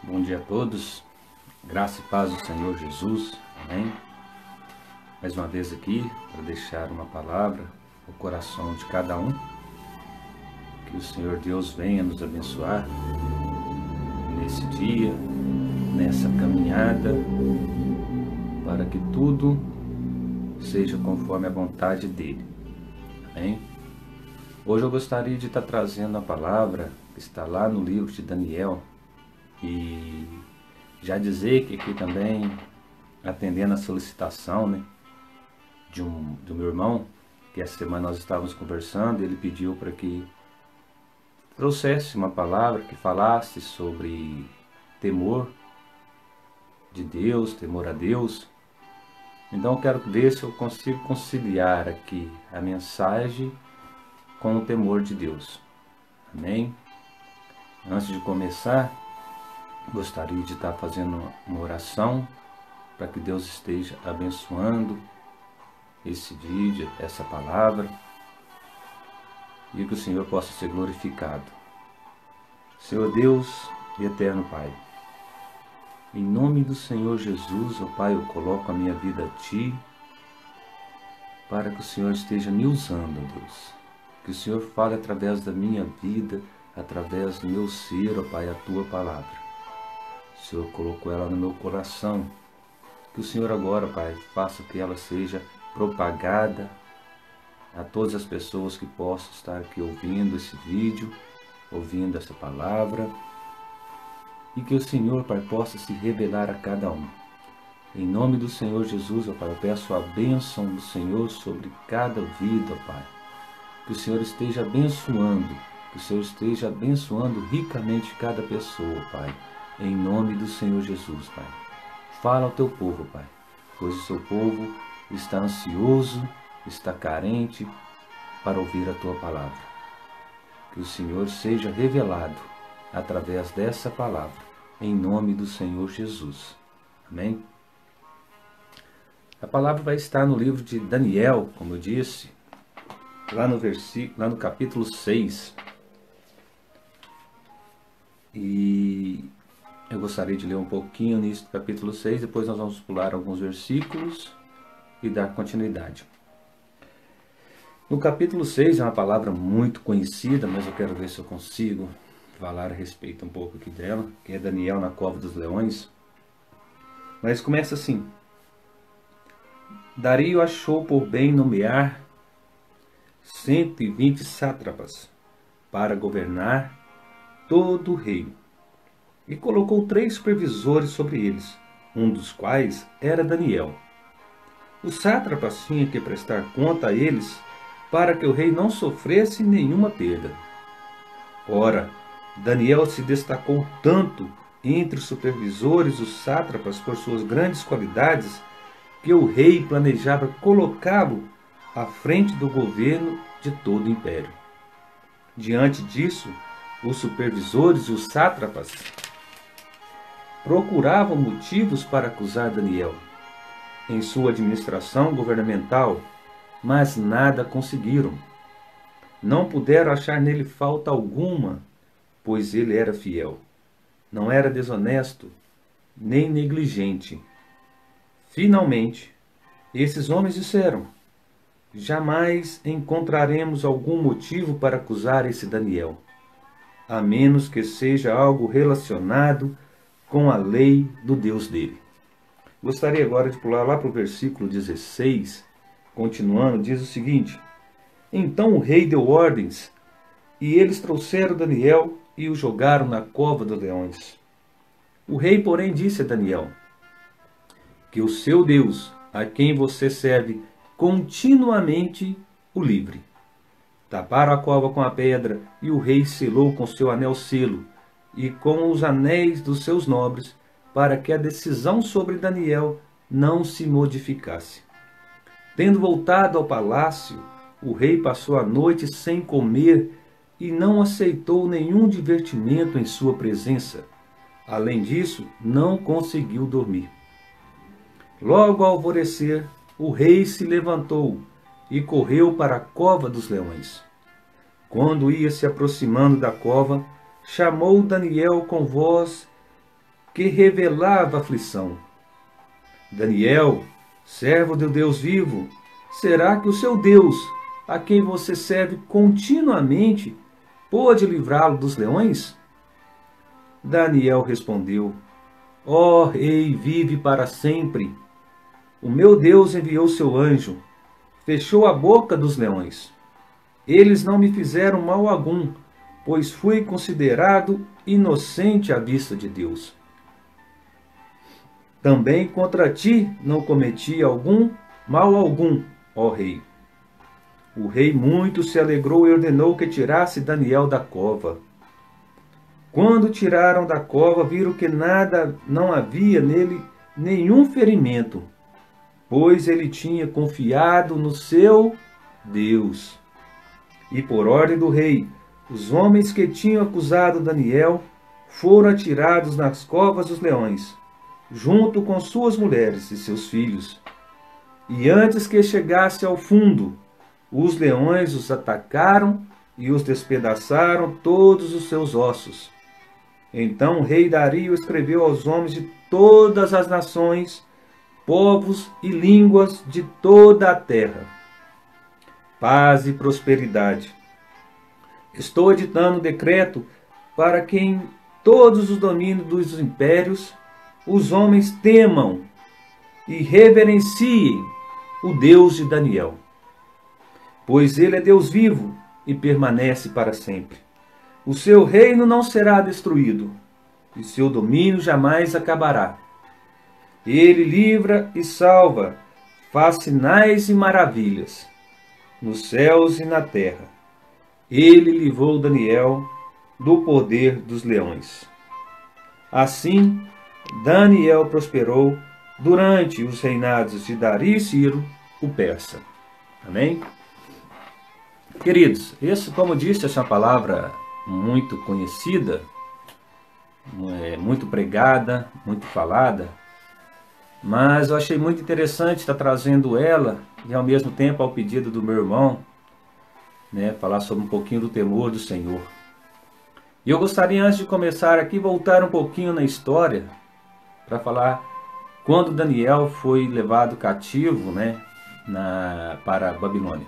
Bom dia a todos, graça e paz do Senhor Jesus, amém? Mais uma vez aqui para deixar uma palavra no coração de cada um, que o Senhor Deus venha nos abençoar nesse dia, nessa caminhada, para que tudo seja conforme a vontade dEle, amém? Hoje eu gostaria de estar trazendo a palavra que está lá no livro de Daniel, e já dizer que aqui também, atendendo a solicitação, do meu irmão, que essa semana nós estávamos conversando, ele pediu para que trouxesse uma palavra que falasse sobre temor de Deus, temor a Deus. Então eu quero ver se eu consigo conciliar aqui a mensagem com o temor de Deus. Amém? Antes de começar, gostaria de estar fazendo uma oração para que Deus esteja abençoando esse vídeo, essa palavra, e que o Senhor possa ser glorificado. Senhor Deus e eterno Pai, em nome do Senhor Jesus, ó Pai, eu coloco a minha vida a Ti, para que o Senhor esteja me usando, ó Deus. Que o Senhor fale através da minha vida, através do meu ser, ó Pai, a Tua palavra. O Senhor colocou ela no meu coração. Que o Senhor agora, Pai, faça que ela seja propagada a todas as pessoas que possam estar aqui ouvindo esse vídeo, ouvindo essa palavra. E que o Senhor, Pai, possa se revelar a cada um. Em nome do Senhor Jesus, ó Pai, eu peço a bênção do Senhor sobre cada vida, ó Pai. Que o Senhor esteja abençoando, que o Senhor esteja abençoando ricamente cada pessoa, Pai. Em nome do Senhor Jesus, Pai. Fala ao Teu povo, Pai, pois o Seu povo está ansioso, está carente para ouvir a Tua palavra. Que o Senhor seja revelado através dessa palavra, em nome do Senhor Jesus. Amém? A palavra vai estar no livro de Daniel, como eu disse, lá no capítulo 6. E eu gostaria de ler um pouquinho nisso do capítulo 6, depois nós vamos pular alguns versículos e dar continuidade. No capítulo 6 é uma palavra muito conhecida, mas eu quero ver se eu consigo falar a respeito um pouco aqui dela, que é Daniel na cova dos leões. Mas começa assim: Dario achou por bem nomear 120 sátrapas para governar todo o reino, e colocou 3 supervisores sobre eles, um dos quais era Daniel. Os sátrapas tinham que prestar conta a eles para que o rei não sofresse nenhuma perda. Ora, Daniel se destacou tanto entre os supervisores dos sátrapas por suas grandes qualidades que o rei planejava colocá-lo à frente do governo de todo o império. Diante disso, os supervisores e os sátrapas procuravam motivos para acusar Daniel em sua administração governamental, mas nada conseguiram. Não puderam achar nele falta alguma, pois ele era fiel. Não era desonesto, nem negligente. Finalmente, esses homens disseram: jamais encontraremos algum motivo para acusar esse Daniel, a menos que seja algo relacionado com a lei do Deus dele. Gostaria agora de pular lá para o versículo 16, continuando, diz o seguinte: Então o rei deu ordens, e eles trouxeram Daniel e o jogaram na cova dos leões. O rei, porém, disse a Daniel: que o seu Deus, a quem você serve continuamente, o livre. Taparam a cova com a pedra, e o rei selou com seu anel selo, e com os anéis dos seus nobres, para que a decisão sobre Daniel não se modificasse. Tendo voltado ao palácio, o rei passou a noite sem comer e não aceitou nenhum divertimento em sua presença. Além disso, não conseguiu dormir. Logo ao alvorecer, o rei se levantou e correu para a cova dos leões. Quando ia se aproximando da cova, chamou Daniel com voz que revelava aflição. Daniel, servo do Deus vivo, será que o seu Deus, a quem você serve continuamente, pôde livrá-lo dos leões? Daniel respondeu: Ó rei, vive para sempre. O meu Deus enviou seu anjo, fechou a boca dos leões. Eles não me fizeram mal algum, pois fui considerado inocente à vista de Deus. Também contra ti não cometi mal algum, ó rei. O rei muito se alegrou e ordenou que tirasse Daniel da cova. Quando tiraram da cova, viram que não havia nele nenhum ferimento, pois ele tinha confiado no seu Deus. E por ordem do rei, os homens que tinham acusado Daniel foram atirados nas covas dos leões, junto com suas mulheres e seus filhos. E antes que chegasse ao fundo, os leões os atacaram e os despedaçaram todos os seus ossos. Então o rei Dario escreveu aos homens de todas as nações, povos e línguas de toda a terra: paz e prosperidade. Estou editando um decreto para que em todos os domínios dos impérios os homens temam e reverenciem o Deus de Daniel, pois ele é Deus vivo e permanece para sempre. O seu reino não será destruído, e seu domínio jamais acabará. Ele livra e salva, faz sinais e maravilhas, nos céus e na terra. Ele livrou Daniel do poder dos leões. Assim, Daniel prosperou durante os reinados de Dario e Ciro, o persa. Amém? Queridos, como disse, essa é uma palavra muito conhecida, muito pregada, muito falada, mas eu achei muito interessante estar trazendo ela e ao mesmo tempo, ao pedido do meu irmão, falar sobre um pouquinho do temor do Senhor. E eu gostaria, antes de começar aqui, voltar um pouquinho na história para falar quando Daniel foi levado cativo para a Babilônia.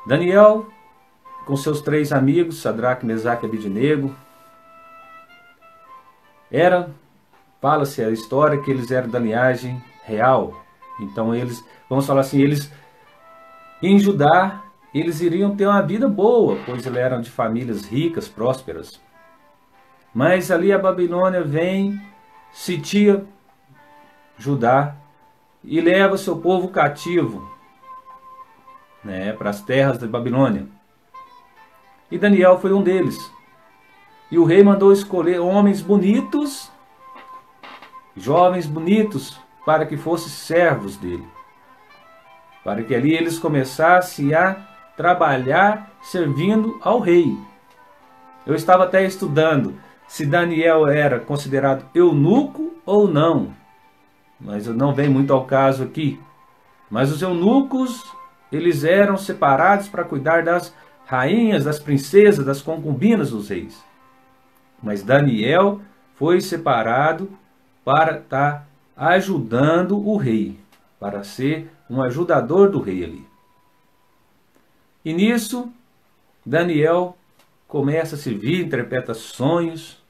Daniel, com seus 3 amigos, Sadraque, Mesaque e Abednego, fala-se a história que eles eram da linhagem real. Então eles, vamos falar assim, em Judá, eles iriam ter uma vida boa, pois eles eram de famílias ricas, prósperas. Mas ali a Babilônia vem, sitia Judá e leva seu povo cativo para as terras da Babilônia. E Daniel foi um deles. E o rei mandou escolher homens bonitos, jovens bonitos, para que fossem servos dele. Para que ali eles começassem a trabalhar servindo ao rei. Eu estava até estudando se Daniel era considerado eunuco ou não. Mas não vem muito ao caso aqui. Mas os eunucos, eles eram separados para cuidar das rainhas, das princesas, das concubinas dos reis. Mas Daniel foi separado para estar ajudando o rei, para ser um ajudador do rei ali. E nisso, Daniel começa a servir, interpreta sonhos,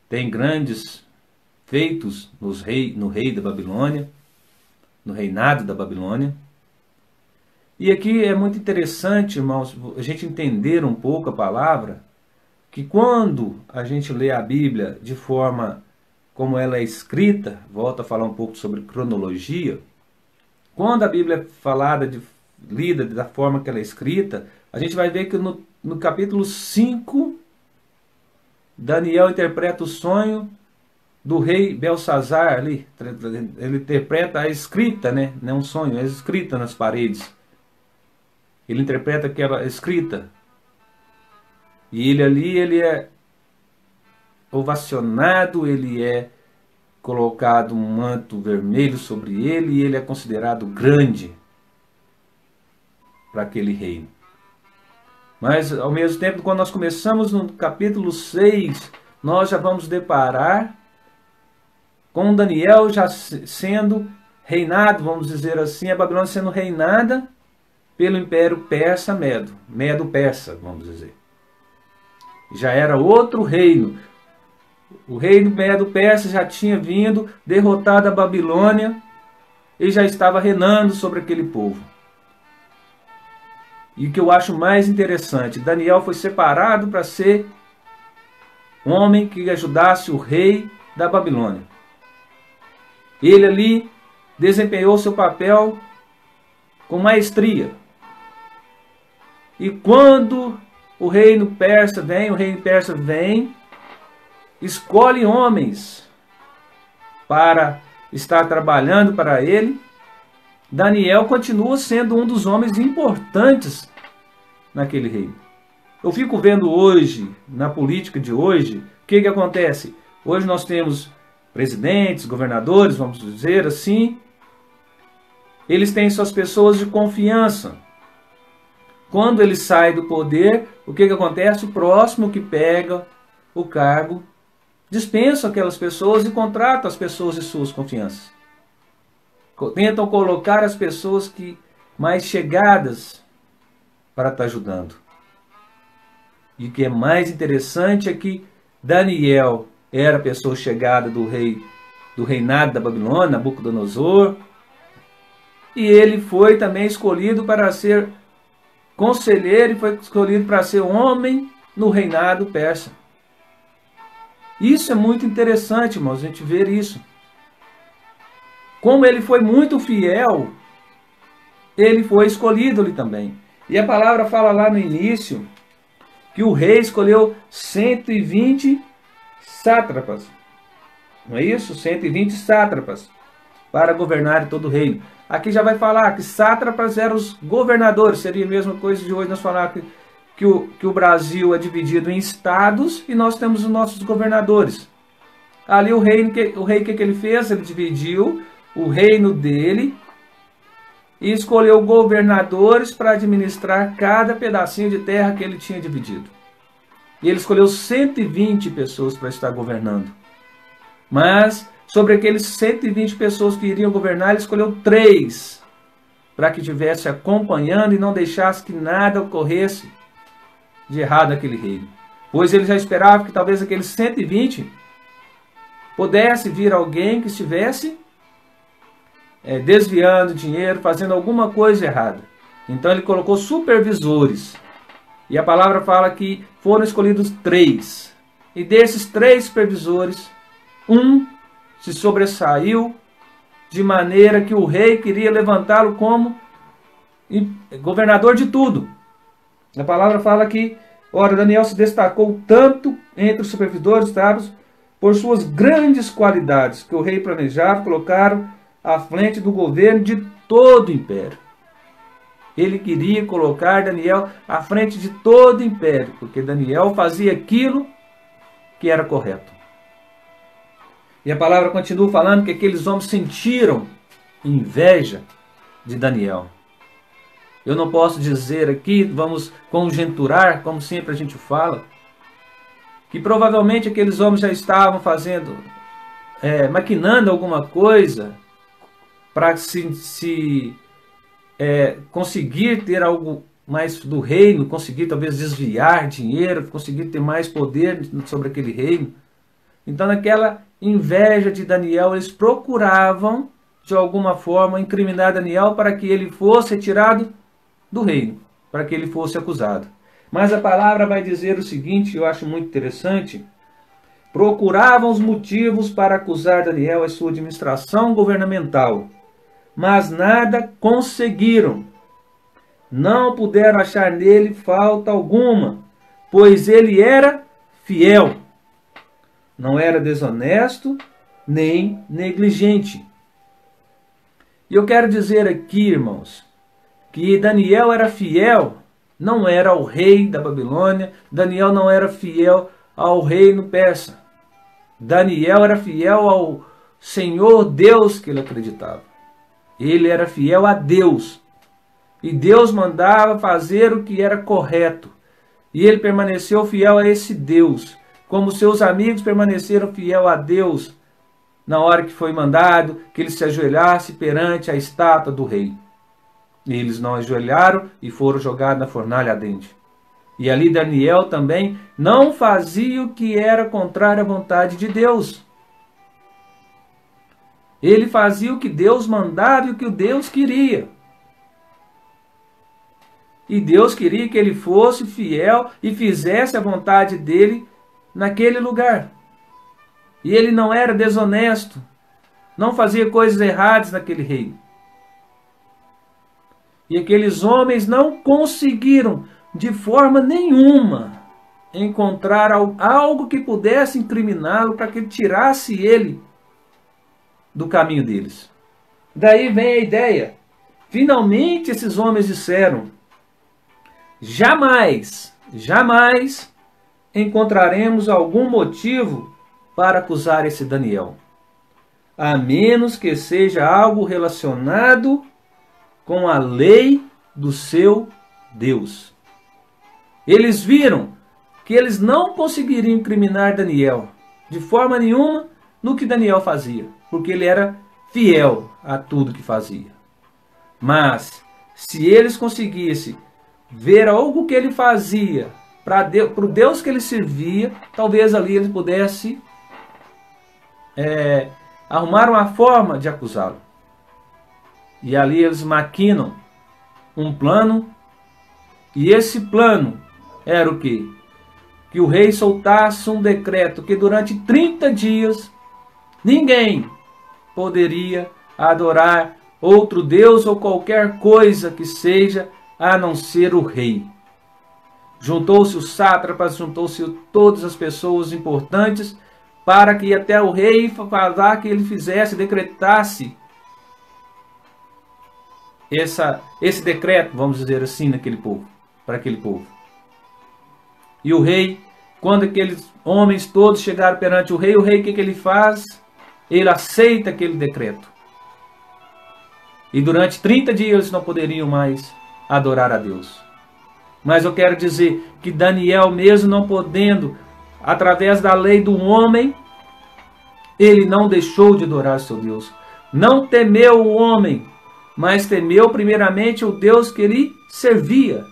tem grandes feitos no rei da Babilônia, no reinado da Babilônia. E aqui é muito interessante, irmãos, a gente entender um pouco a palavra, que quando a gente lê a Bíblia de forma como ela é escrita, volto a falar um pouco sobre cronologia, quando a Bíblia é lida da forma que ela é escrita, a gente vai ver que no capítulo 5, Daniel interpreta o sonho do rei Belsazar ali. Ele interpreta a escrita, não é um sonho, é escrita nas paredes. Ele interpreta aquela escrita. E ele é ovacionado, ele é colocado um manto vermelho sobre ele e ele é considerado grande para aquele reino. Mas, ao mesmo tempo, quando nós começamos no capítulo 6, nós já vamos deparar com Daniel já sendo reinado, vamos dizer assim, a Babilônia sendo reinada pelo Império Persa Medo, Medo-Persa, vamos dizer. Já era outro reino. O reino Medo-Persa já tinha vindo, derrotado a Babilônia, e já estava reinando sobre aquele povo. E o que eu acho mais interessante, Daniel foi separado para ser um homem que ajudasse o rei da Babilônia. Ele ali desempenhou seu papel com maestria. E quando o reino persa vem, escolhe homens para estar trabalhando para ele. Daniel continua sendo um dos homens importantes naquele reino. Eu fico vendo hoje, na política de hoje, o que acontece? Hoje nós temos presidentes, governadores, vamos dizer assim. Eles têm suas pessoas de confiança. Quando ele sai do poder, o que acontece? O próximo que pega o cargo dispensa aquelas pessoas e contrata as pessoas de suas confianças. Tentam colocar as pessoas mais chegadas para estar ajudando. E o que é mais interessante é que Daniel era a pessoa chegada do reinado da Babilônia, Nabucodonosor, e ele foi também escolhido para ser conselheiro e foi escolhido para ser homem no reinado persa. Isso é muito interessante, irmãos, a gente ver isso. Como ele foi muito fiel, ele foi escolhido ali também. E a palavra fala lá no início que o rei escolheu 120 sátrapas. Não é isso? 120 sátrapas para governar todo o reino. Aqui já vai falar que sátrapas eram os governadores. Seria a mesma coisa de hoje nós falar que o Brasil é dividido em estados e nós temos os nossos governadores. Ali o rei, o que ele fez? Ele dividiu o reino dele e escolheu governadores para administrar cada pedacinho de terra que ele tinha dividido. E ele escolheu 120 pessoas para estar governando. Mas, sobre aqueles 120 pessoas que iriam governar, ele escolheu 3 para que estivesse acompanhando e não deixasse que nada ocorresse de errado naquele reino. Pois ele já esperava que talvez aqueles 120 pudesse vir alguém que estivesse desviando dinheiro, fazendo alguma coisa errada. Então ele colocou supervisores. E a palavra fala que foram escolhidos 3. E desses 3 supervisores, um se sobressaiu de maneira que o rei queria levantá-lo como governador de tudo. A palavra fala que, ora, Daniel se destacou tanto entre os supervisores sábios por suas grandes qualidades, que o rei planejava colocar à frente do governo de todo o império. Ele queria colocar Daniel à frente de todo o império, porque Daniel fazia aquilo que era correto. E a palavra continua falando que aqueles homens sentiram inveja de Daniel. Eu não posso dizer aqui, vamos conjecturar, como sempre a gente fala, que provavelmente aqueles homens já estavam maquinando alguma coisa para conseguir ter algo mais do reino, conseguir talvez desviar dinheiro, conseguir ter mais poder sobre aquele reino. Então, naquela inveja de Daniel, eles procuravam, de alguma forma, incriminar Daniel para que ele fosse retirado do reino, para que ele fosse acusado. Mas a palavra vai dizer o seguinte, eu acho muito interessante: procuravam os motivos para acusar Daniel e sua administração governamental, mas nada conseguiram. Não puderam achar nele falta alguma, pois ele era fiel. Não era desonesto, nem negligente. E eu quero dizer aqui, irmãos, que Daniel era fiel, não era ao rei da Babilônia, Daniel não era fiel ao reino persa. Daniel era fiel ao Senhor Deus que ele acreditava. Ele era fiel a Deus. E Deus mandava fazer o que era correto. E ele permaneceu fiel a esse Deus, como seus amigos permaneceram fiel a Deus na hora que foi mandado que ele se ajoelhasse perante a estátua do rei. E eles não ajoelharam e foram jogados na fornalha ardente. E ali Daniel também não fazia o que era contrário à vontade de Deus. Ele fazia o que Deus mandava e o que Deus queria. E Deus queria que ele fosse fiel e fizesse a vontade dele naquele lugar. E ele não era desonesto, não fazia coisas erradas naquele reino. E aqueles homens não conseguiram, de forma nenhuma, encontrar algo que pudesse incriminá-lo para que tirasse ele do caminho deles. Daí vem a ideia. Finalmente esses homens disseram: jamais encontraremos algum motivo para acusar esse Daniel, a menos que seja algo relacionado com a lei do seu Deus. Eles viram que eles não conseguiriam incriminar Daniel de forma nenhuma no que Daniel fazia, porque ele era fiel a tudo que fazia. Mas se eles conseguissem ver algo que ele fazia para o Deus que ele servia, talvez ali eles pudessem arrumar uma forma de acusá-lo. E ali eles maquinam um plano, e esse plano era o quê? Que o rei soltasse um decreto que durante 30 dias ninguém poderia adorar outro Deus ou qualquer coisa que seja a não ser o rei. Juntou-se os sátrapas, juntou-se todas as pessoas importantes para que até o rei falar que ele fizesse, decretasse esse decreto, vamos dizer assim, naquele povo, para aquele povo. E o rei, quando aqueles homens todos chegaram perante o rei o que ele faz? Ele aceita aquele decreto. E durante 30 dias eles não poderiam mais adorar a Deus. Mas eu quero dizer que Daniel, mesmo não podendo, através da lei do homem, ele não deixou de adorar seu Deus. Não temeu o homem, mas temeu primeiramente o Deus que ele servia.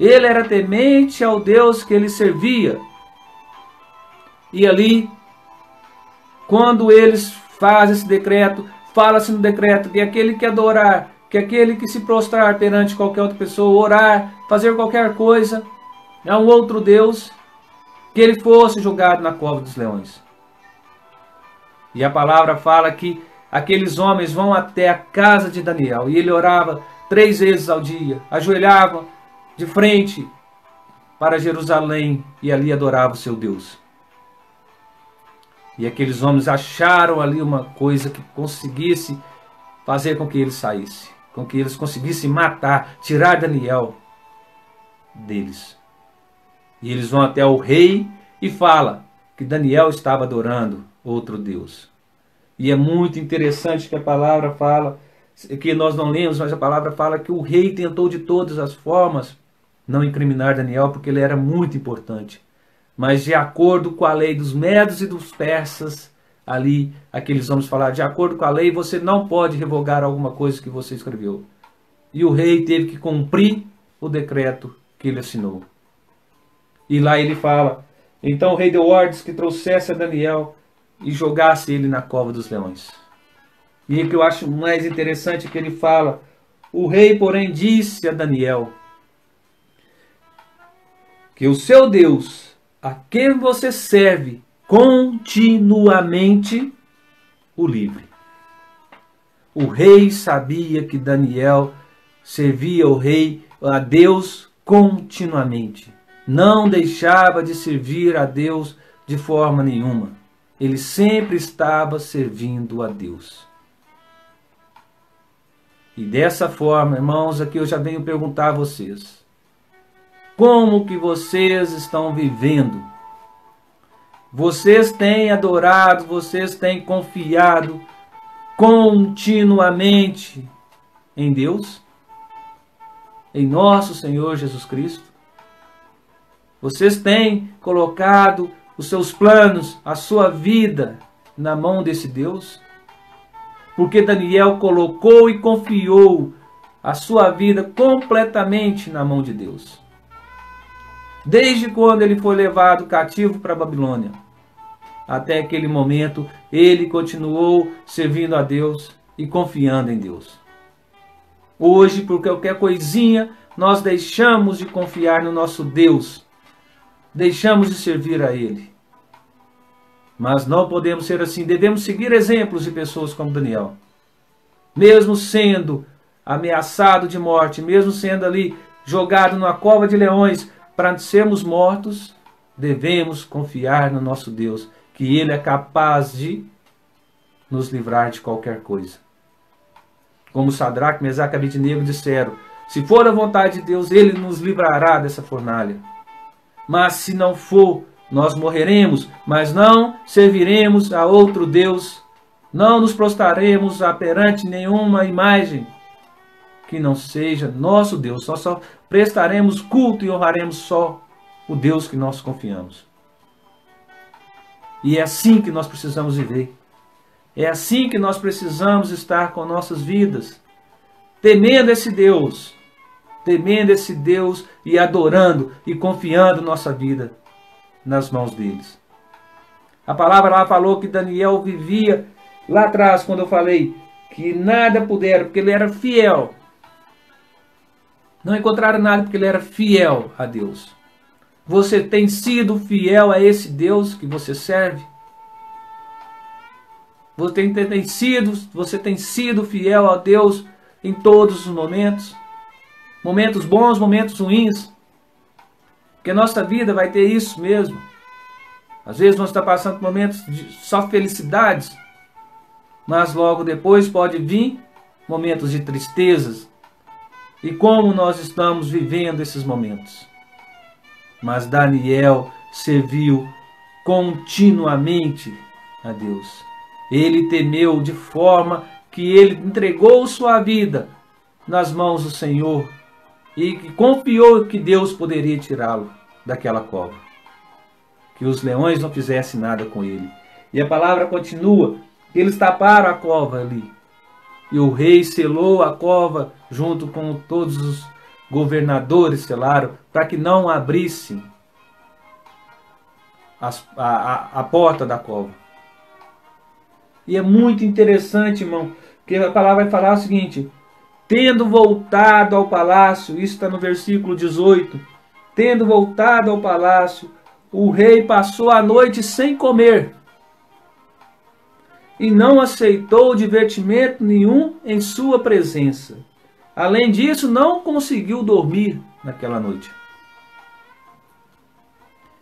Ele era temente ao Deus que ele servia. E ali, quando eles fazem esse decreto, fala-se no decreto que aquele que adorar, que aquele que se prostrar perante qualquer outra pessoa, orar, fazer qualquer coisa a um outro Deus, que ele fosse jogado na cova dos leões. E a palavra fala que aqueles homens vão até a casa de Daniel, e ele orava 3 vezes ao dia, ajoelhava de frente para Jerusalém e ali adorava o seu Deus. E aqueles homens acharam ali uma coisa que conseguisse fazer com que ele saísse, com que eles conseguissem matar, tirar Daniel deles. E eles vão até o rei e falam que Daniel estava adorando outro Deus. E é muito interessante que a palavra fala, que nós não lemos, mas a palavra fala que o rei tentou de todas as formas não incriminar Daniel, porque ele era muito importante. Mas de acordo com a lei dos medos e dos persas, ali aqueles homens falaram, de acordo com a lei você não pode revogar alguma coisa que você escreveu. E o rei teve que cumprir o decreto que ele assinou. E lá ele fala, então o rei deu ordens que trouxesse a Daniel e jogasse ele na cova dos leões. E o que eu acho mais interessante é que ele fala, o rei porém disse a Daniel, que o seu Deus, a quem você serve continuamente, o livre. O rei sabia que Daniel servia o rei, a Deus continuamente. Não deixava de servir a Deus de forma nenhuma. Ele sempre estava servindo a Deus. E dessa forma, irmãos, aqui eu já venho perguntar a vocês. Como que vocês estão vivendo? Vocês têm adorado, vocês têm confiado continuamente em Deus? Em nosso Senhor Jesus Cristo? Vocês têm colocado os seus planos, a sua vida na mão desse Deus? Porque Daniel colocou e confiou a sua vida completamente na mão de Deus. Desde quando ele foi levado cativo para a Babilônia, até aquele momento, ele continuou servindo a Deus e confiando em Deus. Hoje, por qualquer coisinha, nós deixamos de confiar no nosso Deus. Deixamos de servir a Ele. Mas não podemos ser assim. Devemos seguir exemplos de pessoas como Daniel. Mesmo sendo ameaçado de morte, mesmo sendo ali jogado numa cova de leões para sermos mortos, devemos confiar no nosso Deus, que Ele é capaz de nos livrar de qualquer coisa. Como Sadraque, Mesaque e Abednego disseram, se for a vontade de Deus, Ele nos livrará dessa fornalha. Mas se não for, nós morreremos, mas não serviremos a outro Deus, não nos prostraremos perante nenhuma imagem que não seja nosso Deus. Nós só prestaremos culto e honraremos só o Deus que nós confiamos. E é assim que nós precisamos viver. É assim que nós precisamos estar com nossas vidas, temendo esse Deus e adorando e confiando nossa vida nas mãos deles. A palavra lá falou que Daniel vivia, lá atrás quando eu falei que nada puderam, porque ele era fiel. Não encontraram nada porque ele era fiel a Deus. Você tem sido fiel a esse Deus que você serve? Você tem sido fiel a Deus em todos os momentos? Momentos bons, momentos ruins? Porque a nossa vida vai ter isso mesmo. Às vezes nós estamos passando por momentos de só felicidades, mas logo depois pode vir momentos de tristezas. E como nós estamos vivendo esses momentos? Mas Daniel serviu continuamente a Deus. Ele temeu de forma que ele entregou sua vida nas mãos do Senhor e que confiou que Deus poderia tirá-lo daquela cova. Que os leões não fizessem nada com ele. E a palavra continua, eles taparam a cova ali. E o rei selou a cova junto com todos os governadores, selaram, para que não abrissem a porta da cova. E é muito interessante, irmão, que a palavra vai falar o seguinte, tendo voltado ao palácio, isso está no versículo 18, tendo voltado ao palácio, o rei passou a noite sem comer e não aceitou divertimento nenhum em sua presença. Além disso, não conseguiu dormir naquela noite.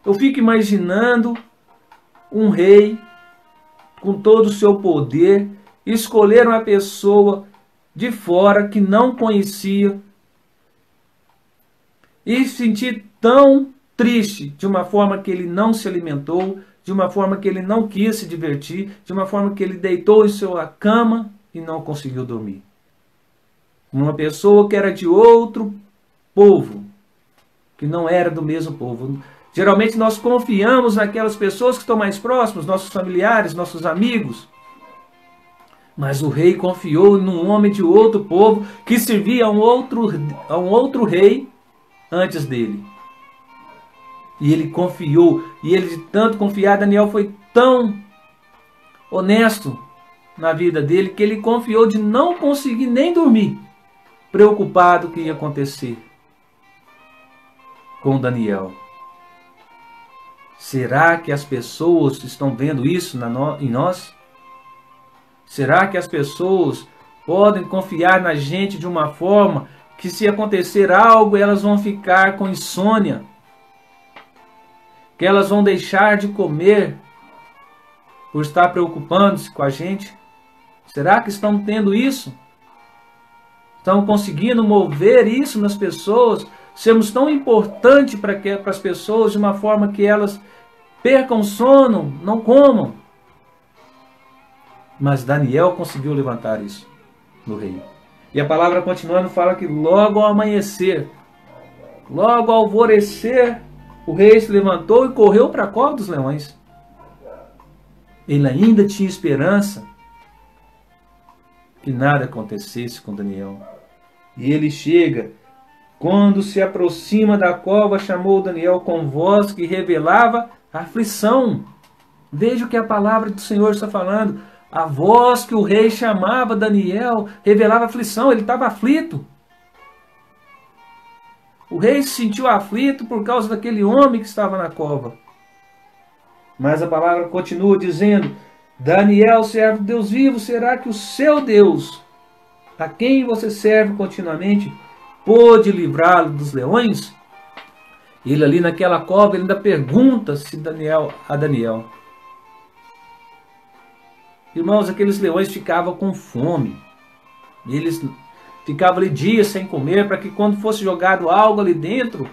Eu fico imaginando um rei com todo o seu poder escolher uma pessoa de fora que não conhecia e se sentir tão triste de uma forma que ele não se alimentou, de uma forma que ele não quis se divertir, de uma forma que ele deitou em sua cama e não conseguiu dormir. Uma pessoa que era de outro povo, que não era do mesmo povo. Geralmente nós confiamos naquelas pessoas que estão mais próximas, nossos familiares, nossos amigos. Mas o rei confiou num homem de outro povo que servia a um outro rei antes dele. E ele confiou, e ele de tanto confiar, Daniel foi tão honesto na vida dele, que ele confiou de não conseguir nem dormir, preocupado com o que ia acontecer com Daniel. Será que as pessoas estão vendo isso em nós? Será que as pessoas podem confiar na gente de uma forma que se acontecer algo, elas vão ficar com insônia? Que elas vão deixar de comer por estar preocupando-se com a gente? Será que estão tendo isso? Estão conseguindo mover isso nas pessoas? Sermos tão importantes para as pessoas de uma forma que elas percam sono, não comam? Mas Daniel conseguiu levantar isso no rei. E a palavra continuando fala que logo ao amanhecer, logo ao alvorecer, o rei se levantou e correu para a cova dos leões. Ele ainda tinha esperança que nada acontecesse com Daniel. E ele chega, quando se aproxima da cova, chamou Daniel com voz que revelava aflição. Veja o que a palavra do Senhor está falando. A voz que o rei chamava Daniel revelava aflição, ele estava aflito. O rei se sentiu aflito por causa daquele homem que estava na cova. Mas a palavra continua dizendo: Daniel, servo de Deus vivo, será que o seu Deus, a quem você serve continuamente, pôde livrá-lo dos leões? Ele ali naquela cova, ele ainda pergunta a Daniel. Irmãos, aqueles leões ficavam com fome. Eles ficavam ali dias sem comer, para que quando fosse jogado algo ali dentro,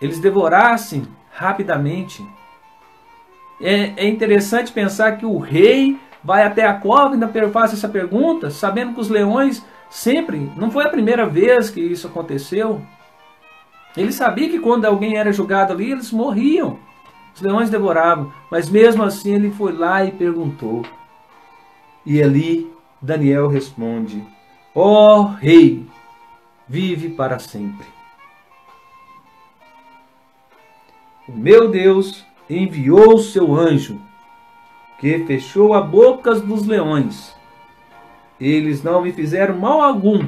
eles devorassem rapidamente. É interessante pensar que o rei vai até a cova e ainda faz essa pergunta, sabendo que os leões sempre, não foi a primeira vez que isso aconteceu. Ele sabia que quando alguém era jogado ali, eles morriam. Os leões devoravam, mas mesmo assim ele foi lá e perguntou. E ali Daniel responde: ó rei, vive para sempre. O meu Deus enviou o seu anjo, que fechou a boca dos leões. Eles não me fizeram mal algum,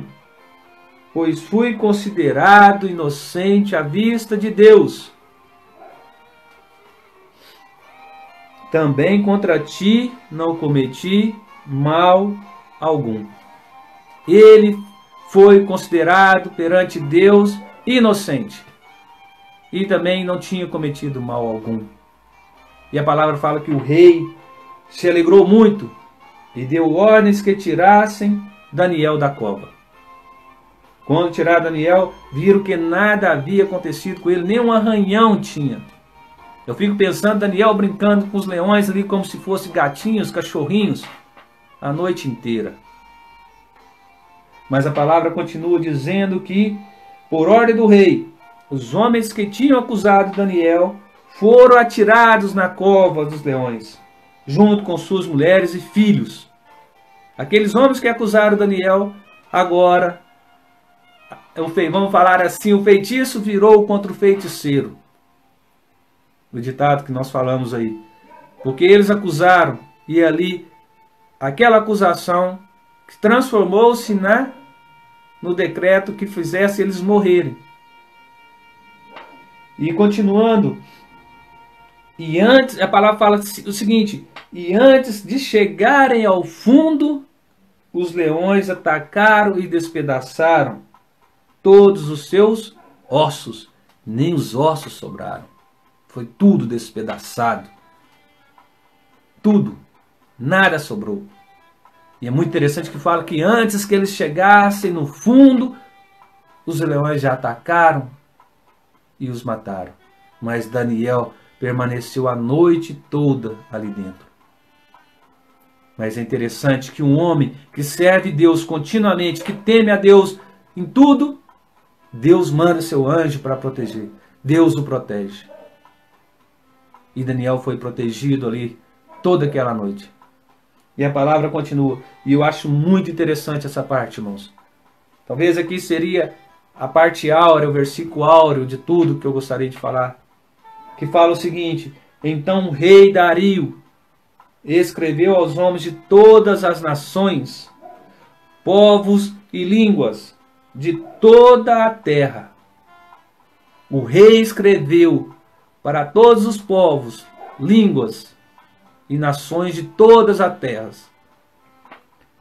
pois fui considerado inocente à vista de Deus. Também contra ti não cometi mal algum. Ele foi considerado perante Deus inocente. E também não tinha cometido mal algum. E a palavra fala que o rei se alegrou muito e deu ordens que tirassem Daniel da cova. Quando tiraram Daniel, viram que nada havia acontecido com ele, nem um arranhão tinha. Eu fico pensando Daniel brincando com os leões ali como se fossem gatinhos, cachorrinhos, a noite inteira. Mas a palavra continua dizendo que, por ordem do rei, os homens que tinham acusado Daniel foram atirados na cova dos leões, junto com suas mulheres e filhos. Aqueles homens que acusaram Daniel, agora, vamos falar assim, o feitiço virou contra o feiticeiro. O ditado que nós falamos aí. Porque eles acusaram, e ali, aquela acusação transformou-se no decreto que fizesse eles morrerem. E continuando, e antes, a palavra fala o seguinte: e antes de chegarem ao fundo, os leões atacaram e despedaçaram todos os seus ossos, nem os ossos sobraram. Foi tudo despedaçado. Tudo. Nada sobrou. E é muito interessante que fala que antes que eles chegassem no fundo, os leões já atacaram e os mataram. Mas Daniel permaneceu a noite toda ali dentro. Mas é interessante que um homem que serve Deus continuamente, que teme a Deus em tudo, Deus manda seu anjo para proteger. Deus o protege. E Daniel foi protegido ali toda aquela noite. E a palavra continua. E eu acho muito interessante essa parte, irmãos. Talvez aqui seria a parte áurea, o versículo áureo de tudo que eu gostaria de falar. Que fala o seguinte: então o rei Dario escreveu aos homens de todas as nações, povos e línguas de toda a terra. O rei escreveu para todos os povos, línguas e nações de todas as terras: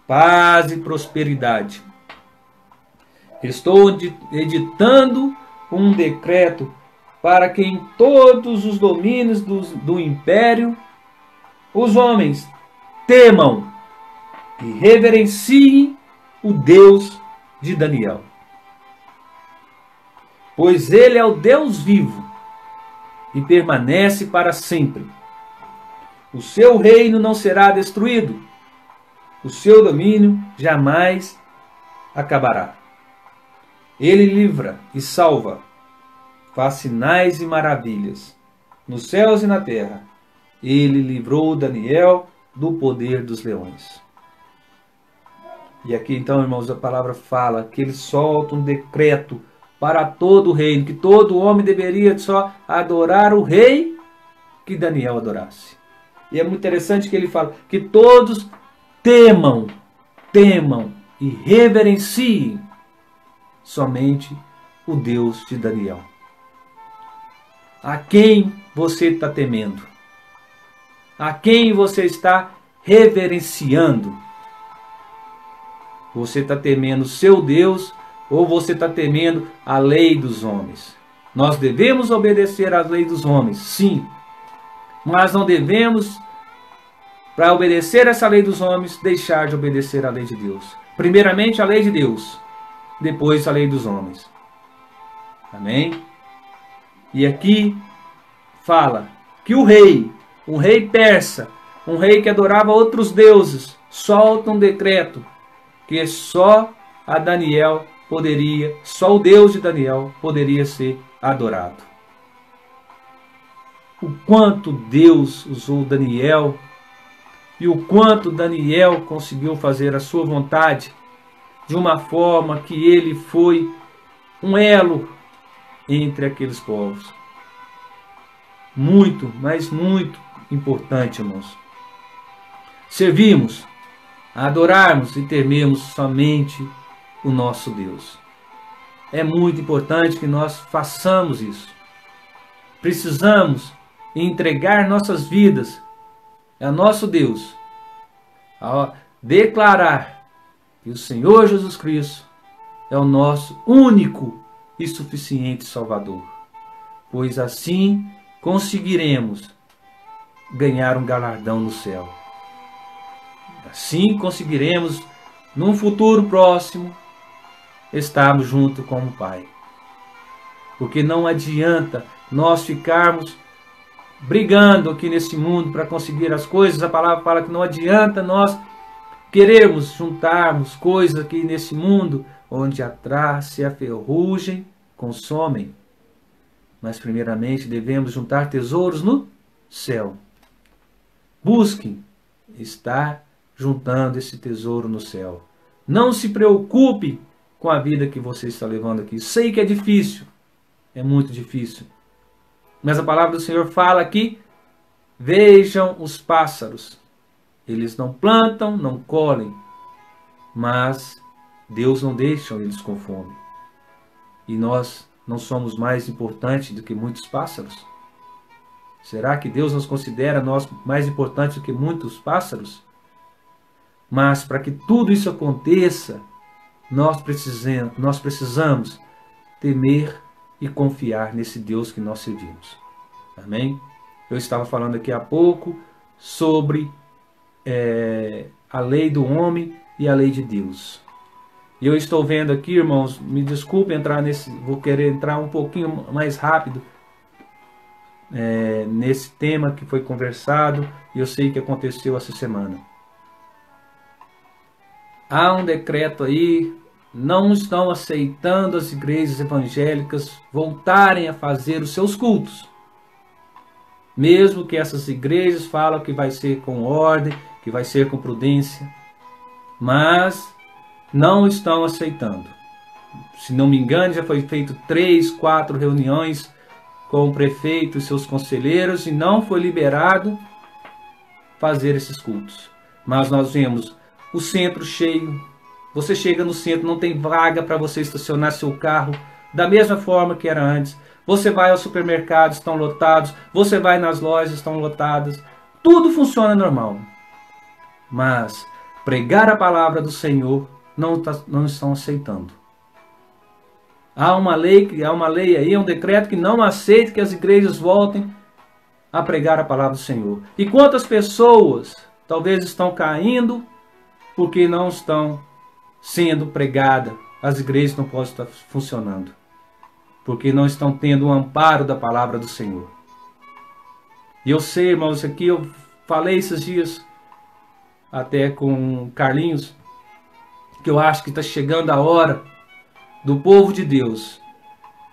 paz e prosperidade. Estou editando um decreto para que em todos os domínios do império os homens temam e reverenciem o Deus de Daniel. Pois ele é o Deus vivo e permanece para sempre. O seu reino não será destruído, o seu domínio jamais acabará. Ele livra e salva, faz sinais e maravilhas nos céus e na terra. Ele livrou Daniel do poder dos leões. E aqui então, irmãos, a palavra fala que ele solta um decreto para todo o reino, que todo homem deveria só adorar o rei que Daniel adorasse. E é muito interessante que ele fala que todos temam e reverenciem somente o Deus de Daniel. A quem você está temendo? A quem você está reverenciando? Você está temendo o seu Deus ou você está temendo a lei dos homens? Nós devemos obedecer às leis dos homens, sim. Mas não devemos, para obedecer essa lei dos homens, deixar de obedecer à lei de Deus. Primeiramente a lei de Deus, depois a lei dos homens. Amém? E aqui fala que o rei, um rei persa, um rei que adorava outros deuses, solta um decreto que só a Daniel poderia, só o Deus de Daniel poderia ser adorado. O quanto Deus usou Daniel e o quanto Daniel conseguiu fazer a sua vontade de uma forma que ele foi um elo entre aqueles povos. Muito, mas muito importante, irmãos. Servimos, adorarmos e temermos somente o nosso Deus. É muito importante que nós façamos isso. Precisamos entregar nossas vidas a nosso Deus, a declarar que o Senhor Jesus Cristo é o nosso único e suficiente Salvador, pois assim conseguiremos ganhar um galardão no céu. Assim conseguiremos, num futuro próximo, estarmos junto com o Pai. Porque não adianta nós ficarmos brigando aqui nesse mundo para conseguir as coisas. A palavra fala que não adianta nós querermos juntarmos coisas aqui nesse mundo, onde a traça e a ferrugem consomem. Mas primeiramente devemos juntar tesouros no céu. Busquem estar juntando esse tesouro no céu. Não se preocupe com a vida que você está levando aqui. Sei que é difícil, é muito difícil. Mas a palavra do Senhor fala aqui: vejam os pássaros. Eles não plantam, não colhem, mas Deus não deixa eles com fome. E nós não somos mais importantes do que muitos pássaros? Será que Deus nos considera nós mais importantes do que muitos pássaros? Mas para que tudo isso aconteça, nós precisamos temer e confiar nesse Deus que nós servimos. Amém? Eu estava falando aqui há pouco sobre a lei do homem e a lei de Deus. E eu estou vendo aqui, irmãos, me desculpe entrar nesse, vou querer entrar um pouquinho mais rápido nesse tema que foi conversado e eu sei que aconteceu essa semana. Há um decreto aí, não estão aceitando as igrejas evangélicas voltarem a fazer os seus cultos. Mesmo que essas igrejas falam que vai ser com ordem, que vai ser com prudência, mas não estão aceitando. Se não me engano, já foi feito 3, 4 reuniões com o prefeito e seus conselheiros e não foi liberado fazer esses cultos. Mas nós vemos o centro cheio. Você chega no centro, não tem vaga para você estacionar seu carro da mesma forma que era antes. Você vai aos supermercados, estão lotados. Você vai nas lojas, estão lotadas. Tudo funciona normal. Mas pregar a palavra do Senhor não estão aceitando. Há uma lei aí, um decreto que não aceita que as igrejas voltem a pregar a palavra do Senhor. E quantas pessoas talvez estão caindo porque não estão sendo pregadas, as igrejas não podem estar funcionando, porque não estão tendo o amparo da palavra do Senhor. E eu sei, irmãos, aqui eu falei esses dias, até com Carlinhos, que eu acho que está chegando a hora do povo de Deus,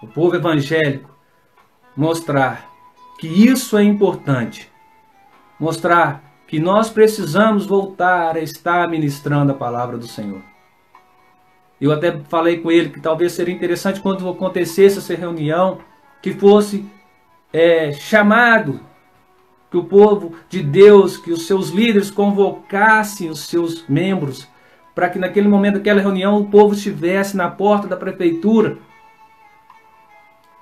o povo evangélico, mostrar que isso é importante, mostrar que nós precisamos voltar a estar ministrando a palavra do Senhor. Eu até falei com ele que talvez seria interessante quando acontecesse essa reunião, que fosse chamado, que o povo de Deus, que os seus líderes convocassem os seus membros, para que naquele momento daquela reunião o povo estivesse na porta da prefeitura,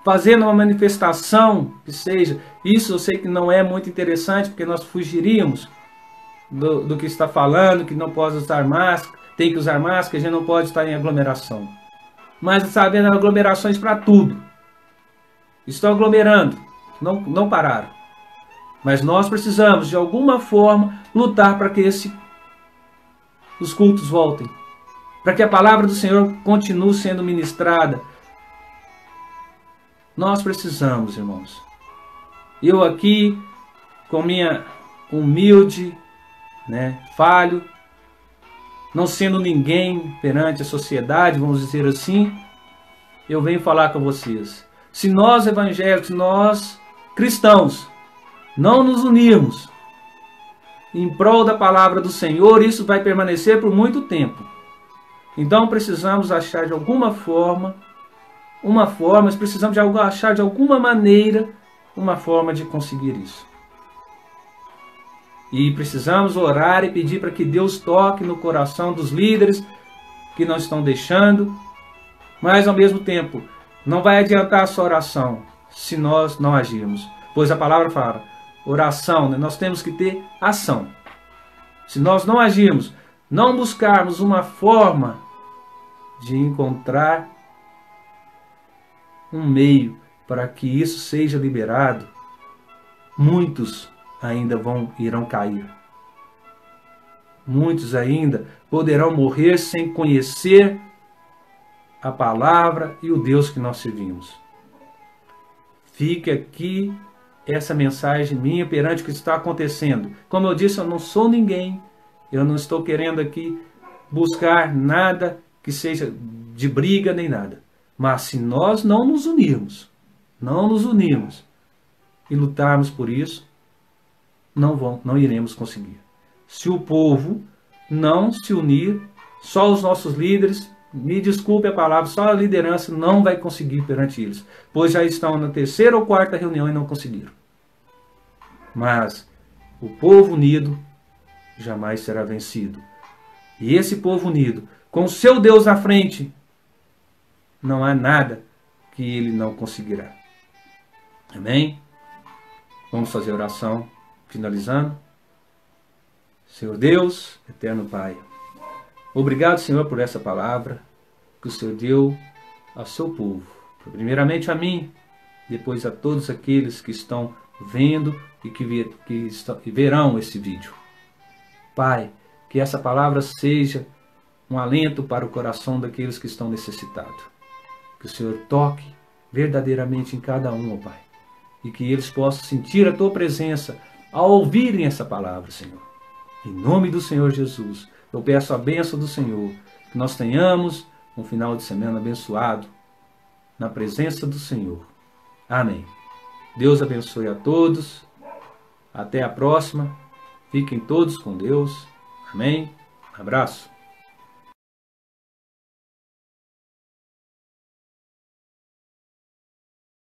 fazendo uma manifestação, que seja. Isso eu sei que não é muito interessante, porque nós fugiríamos do que está falando, que não pode usar máscara, tem que usar máscara, a gente não pode estar em aglomeração. Mas está havendo aglomerações para tudo. Estão aglomerando, não pararam. Mas nós precisamos, de alguma forma, lutar para que os cultos voltem. Para que a palavra do Senhor continue sendo ministrada. Nós precisamos, irmãos. Eu aqui, com minha humilde, falho, não sendo ninguém perante a sociedade, vamos dizer assim, eu venho falar com vocês. Se nós evangélicos, nós cristãos, não nos unirmos em prol da palavra do Senhor, isso vai permanecer por muito tempo. Então precisamos achar de alguma forma, precisamos achar de alguma maneira uma forma de conseguir isso. E precisamos orar e pedir para que Deus toque no coração dos líderes que não estão deixando, mas ao mesmo tempo não vai adiantar a sua oração se nós não agirmos, pois a palavra fala, oração, nós temos que ter ação. Se nós não agirmos, não buscarmos uma forma de encontrar um meio para que isso seja liberado, muitos ainda irão cair. Muitos ainda poderão morrer sem conhecer a palavra e o Deus que nós servimos. Fique aqui essa mensagem minha perante o que está acontecendo. Como eu disse, eu não sou ninguém. Eu não estou querendo aqui buscar nada que seja de briga nem nada. Mas se nós não nos unirmos e lutarmos por isso, não iremos conseguir. Se o povo não se unir, só os nossos líderes, me desculpe a palavra, só a liderança não vai conseguir perante eles, pois já estão na terceira ou quarta reunião e não conseguiram. Mas o povo unido jamais será vencido. E esse povo unido, com o seu Deus à frente, não há nada que ele não conseguirá. Amém? Vamos fazer oração, finalizando. Senhor Deus, eterno Pai, obrigado, Senhor, por essa palavra que o Senhor deu ao seu povo. Primeiramente a mim, depois a todos aqueles que estão vendo e que verão esse vídeo. Pai, que essa palavra seja um alento para o coração daqueles que estão necessitados. Que o Senhor toque verdadeiramente em cada um, ó Pai. E que eles possam sentir a Tua presença ao ouvirem essa palavra, Senhor. Em nome do Senhor Jesus, eu peço a bênção do Senhor. Que nós tenhamos um final de semana abençoado na presença do Senhor. Amém. Deus abençoe a todos. Até a próxima. Fiquem todos com Deus. Amém. Abraço.